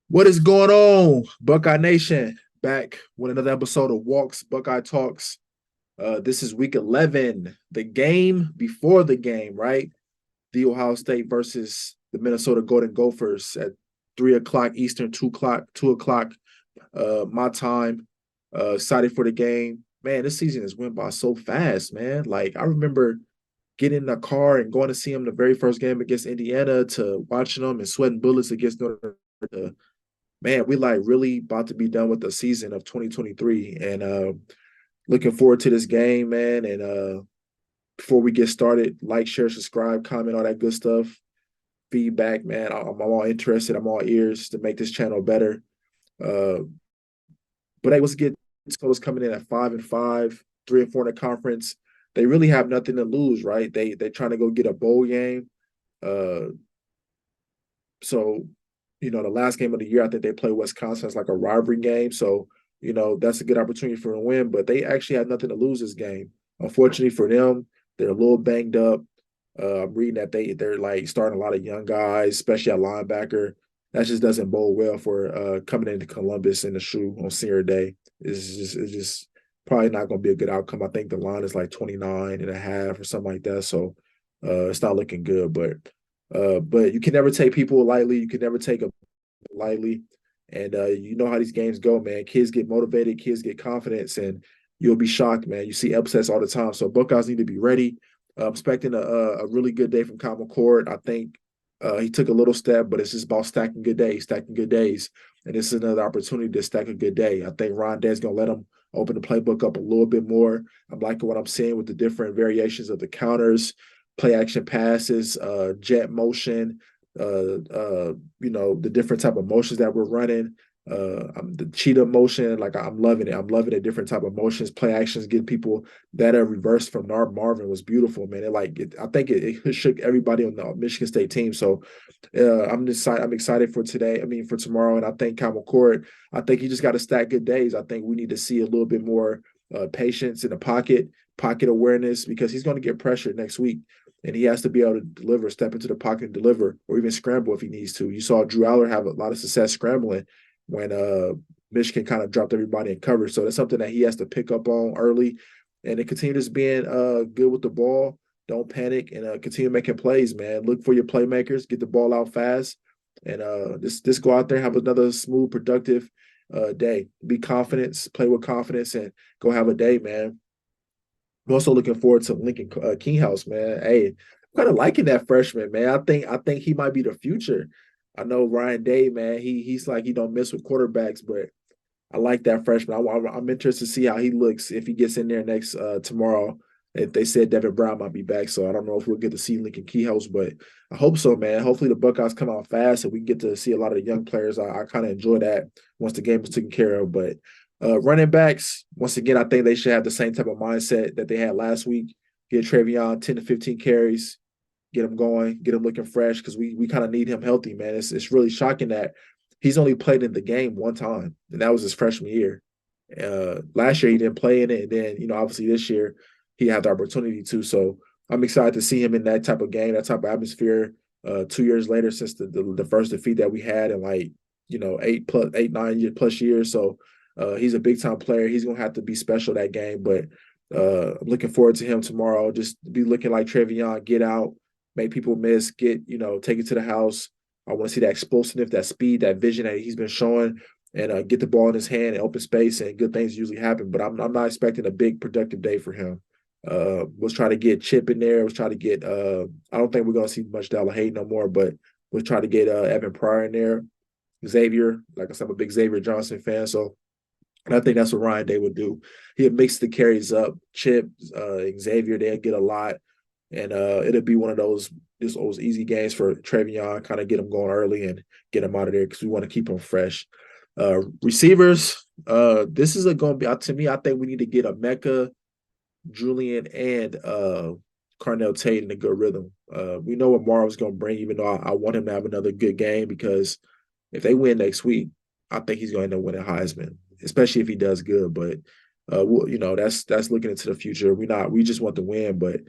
What is going on, Buckeye Nation? Back with another episode of Walks Buckeye Talks. This is week 11, the game before the game, right? The Ohio State versus the Minnesota Golden Gophers at 3 o'clock Eastern, 2 o'clock my time. Excited for the game. Man, this season has went by so fast, man. Like, I remember getting in the car and going to see them the very first game against Indiana to watching them and sweating bullets against Notre Dame. Man, we like really about to be done with the season of 2023 and looking forward to this game, man. And before we get started, like, share, subscribe, comment, all that good stuff. Feedback, man. I'm all interested. I'm all ears to make this channel better. Uh, but hey, let's get Scholars coming in at 5-5, 3-4 in the conference. They really have nothing to lose, right? They're trying to go get a bowl game. Uh, so the last game of the year, I think they play Wisconsin as like a rivalry game. So, that's a good opportunity for them to win, but they actually have nothing to lose this game. Unfortunately for them, they're a little banged up. I'm reading that they're like starting a lot of young guys, especially at linebacker. That just doesn't bode well for coming into Columbus in the shoe on senior day. It's just probably not going to be a good outcome. I think the line is like 29 and a half or something like that. So it's not looking good, but you can never take people lightly. You can never take a lightly. And you know how these games go, man. Kids get motivated, kids get confidence, and you'll be shocked, man. You see upsets all the time. So Buckeyes need to be ready. I'm expecting a really good day from Kyle McCord. I think he took a little step, but it's just about stacking good days, stacking good days. And this is another opportunity to stack a good day. I think Ron Day's going to let him open the playbook up a little bit more. I'm liking what I'm seeing with the different variations of the counters, play action passes, jet motion, the different type of motions that we're running. The cheetah motion, like I'm loving it. I'm loving the different type of motions, play actions, getting people that are reversed from Narb Marvin was beautiful, man. I think it shook everybody on the Michigan State team. So I'm excited for today. I mean, for tomorrow, and I think Kyle McCord. I think he just got to stack good days. I think we need to see a little bit more patience in the pocket awareness, because he's going to get pressure next week and he has to be able to deliver, step into the pocket and deliver, or even scramble if he needs to. You saw Drew Aller have a lot of success scrambling when Michigan kind of dropped everybody in coverage. So that's something that he has to pick up on early, and then continue just being good with the ball. Don't panic and continue making plays, man. Look for your playmakers, get the ball out fast, and just go out there and have another smooth, productive day. Be confident, play with confidence, and go have a day, man. I'm also looking forward to Lincoln Kinghouse, man. Hey, I'm kind of liking that freshman, man. I think he might be the future. I know Ryan Day, man. He's like he don't miss with quarterbacks, but I like that freshman. I'm interested to see how he looks if he gets in there next tomorrow. If they said Devin Brown might be back, so I don't know if we'll get to see Lincoln Keyhouse, but I hope so, man. Hopefully the Buckeyes come out fast and we get to see a lot of the young players. I kind of enjoy that once the game is taken care of. But running backs, once again, I think they should have the same type of mindset that they had last week. Get Travion 10 to 15 carries, get him going, get him looking fresh, because we kind of need him healthy, man. It's really shocking that he's only played in the game one time, and that was his freshman year. Last year he didn't play in it, and then obviously this year he had the opportunity to. So I'm excited to see him in that type of game, that type of atmosphere. 2 years later, since the first defeat that we had in like 8, 9 plus years. So he's a big time player. He's gonna have to be special that game, but I'm looking forward to him tomorrow. Just be looking like Travion, get out, make people miss, take it to the house. I want to see that explosiveness, that speed, that vision that he's been showing, and get the ball in his hand in open space, and good things usually happen. But I'm not expecting a big productive day for him. Was trying to get Chip in there. Was trying to get. I don't think we're gonna see much Dallin no more, but was trying to get Evan Pryor in there. Xavier, like I said, I'm a big Xavier Johnson fan, so and I think that's what Ryan Day would do. He'd mix the carries up. Chip, Xavier, they'll get a lot. And it'll be one of those easy games for Travion, kind of get him going early and get him out of there because we want to keep him fresh. Receivers, this is going to be, to me, I think we need to get a Mecca, Julian, and Carnell Tate in a good rhythm. We know what Marvin's going to bring, even though I want him to have another good game, because if they win next week, I think he's going to end up winning Heisman, especially if he does good. But that's looking into the future. We just want to win, but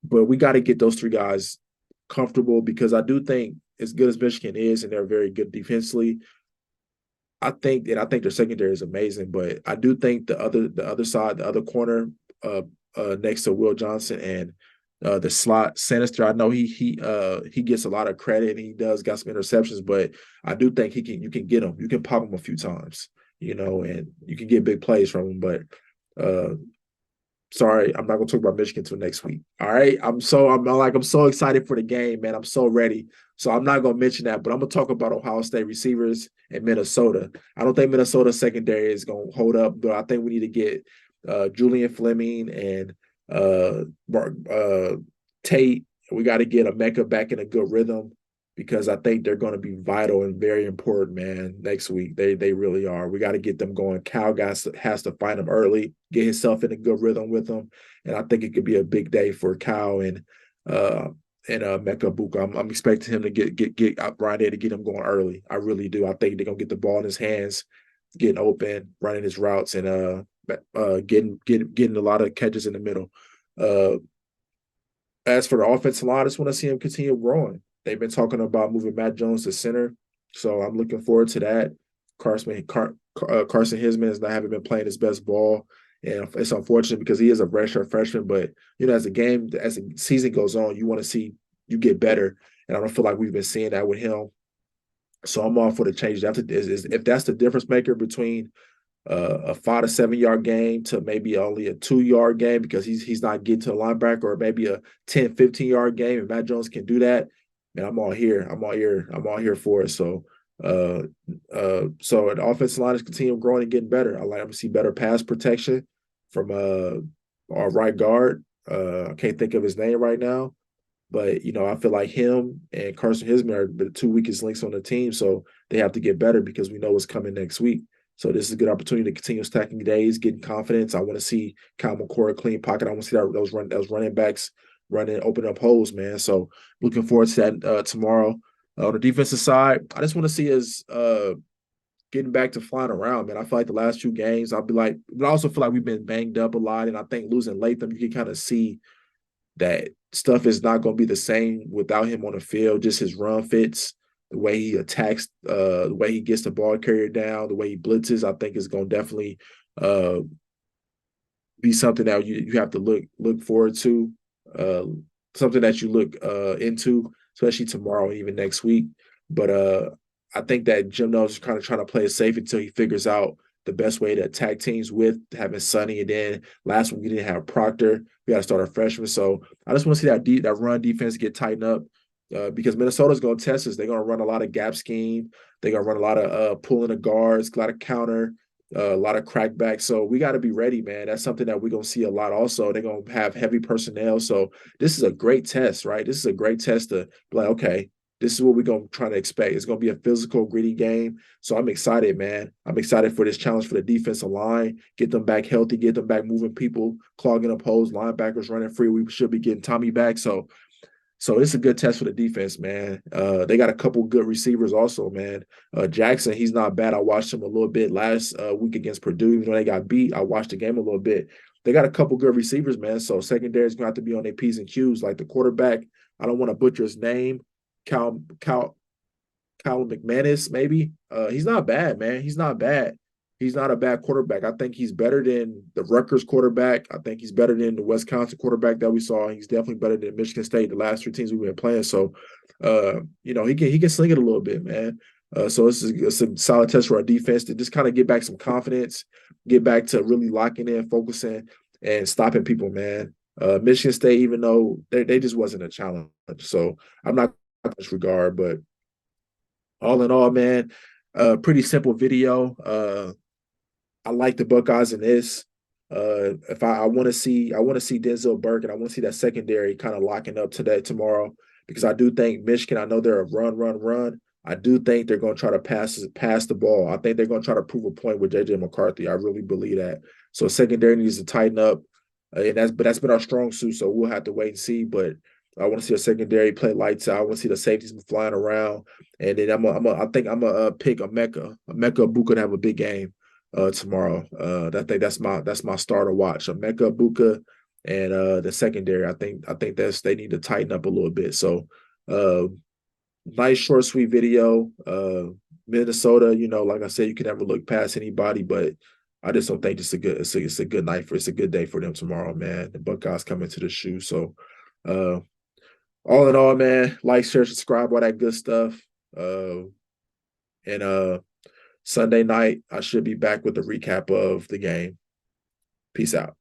we got to get those three guys comfortable because I do think as good as Michigan is, and they're very good defensively, I think their secondary is amazing, but I do think the other side, the other corner, uh, next to Will Johnson and the slot Sinister. I know he gets a lot of credit and he does got some interceptions, but I do think he can you can get him, you can pop him a few times, and you can get big plays from him. But uh, sorry, I'm not gonna talk about Michigan until next week. All right. I'm so excited for the game, man. I'm so ready. So I'm not gonna mention that, but I'm gonna talk about Ohio State receivers and Minnesota. I don't think Minnesota secondary is gonna hold up, but I think we need to get Julian Fleming and Tate. We got to get Emeka back in a good rhythm because I think they're going to be vital and very important, man. Next week, they really are. We got to get them going. Cal has to find them early, get himself in a good rhythm with them, and I think it could be a big day for Cal uh Mecca Buka. I'm expecting him to get out Brian Day to get him going early. I really do. I think they're gonna get the ball in his hands, getting open, running his routes, and getting a lot of catches in the middle. Uh, as for the offensive line, I just want to see him continue growing. They've been talking about moving Matt Jones to center, so I'm looking forward to that. Carson Hickman has not haven't been playing his best ball, and it's unfortunate because he is a redshirt freshman. But as the season goes on, you want to see you get better, and I don't feel like we've been seeing that with him. So I'm all for the change. If that's the difference maker between a 5 to 7 yard game to maybe only a 2 yard game because he's not getting to a linebacker, or maybe a 10, 15 yard game, and Matt Jones can do that, man, I'm all here. I'm all here for it. So so the offensive line is continuing growing and getting better. I like to see better pass protection from our right guard. I can't think of his name right now, but I feel like him and Carson Hickman are the two weakest links on the team, so they have to get better because we know what's coming next week. So this is a good opportunity to continue stacking days, getting confidence. I want to see Kyle McCord clean pocket. I want to see those running backs running, open up holes, man. So looking forward to that tomorrow. On the defensive side, I just want to see us getting back to flying around, man. I feel like the last 2 games, I'll be like, but I also feel like we've been banged up a lot, and I think losing Latham, you can kind of see that stuff is not going to be the same without him on the field. Just his run fits, the way he attacks, the way he gets the ball carrier down, the way he blitzes, I think is going to definitely uh, be something that you have to look forward to, uh, something that you look into, especially tomorrow and even next week. But I think that Jim Knowles is kind of trying to play it safe until he figures out the best way to attack teams with having Sonny. And then last week we didn't have Proctor. We got to start our freshman. So I just want to see that run defense get tightened up because Minnesota's going to test us. They're going to run a lot of gap scheme. They're going to run a lot of pulling the guards, a lot of counter, a lot of crackback. So we got to be ready, man. That's something that we're going to see a lot also. They're going to have heavy personnel. So this is a great test, right? This is a great test to be like, okay, this is what we're going to try to expect. It's going to be a physical, gritty game. So I'm excited, man. I'm excited for this challenge for the defensive line. Get them back healthy, get them back moving people, clogging up holes, linebackers running free. We should be getting Tommy back. So it's a good test for the defense, man. They got a couple good receivers also, man. Jackson, he's not bad. I watched him a little bit last week against Purdue. Even though they got beat, I watched the game a little bit. They got a couple good receivers, man. So secondary is going to have to be on their P's and Q's. Like the quarterback, I don't want to butcher his name. Kyle McManus, maybe. He's not bad, man. He's not bad. He's not a bad quarterback. I think he's better than the Rutgers quarterback. I think he's better than the Wisconsin quarterback that we saw. He's definitely better than Michigan State, the last 3 teams we've been playing. So, he can sling it a little bit, man. So it's a solid test for our defense to just kind of get back some confidence, get back to really locking in, focusing, and stopping people, man. Michigan State, even though they just wasn't a challenge. So I'm not disregard, but all in all, man, pretty simple video. I like the Buckeyes in this. If I want to see Denzel Burke, and I want to see that secondary kind of locking up today tomorrow because I do think Michigan. I know they're a run. I do think they're going to try to pass the ball. I think they're going to try to prove a point with JJ McCarthy. I really believe that. So secondary needs to tighten up, and that's been our strong suit. So we'll have to wait and see. But I want to see a secondary play lights out. I want to see the safeties flying around, and then I think I'm gonna pick Emeka Buka to have a big game tomorrow. I think that's my starter watch. Emeka Buka and the secondary. I think they need to tighten up a little bit. So Uh, nice short sweet video. Minnesota, like I said, you can never look past anybody, but I just don't think it's a good night for it's a good day for them tomorrow, man. The Buckeyes coming to the shoe. So uh all in all, man, like, share, subscribe, all that good stuff. And Sunday night, I should be back with a recap of the game. Peace out.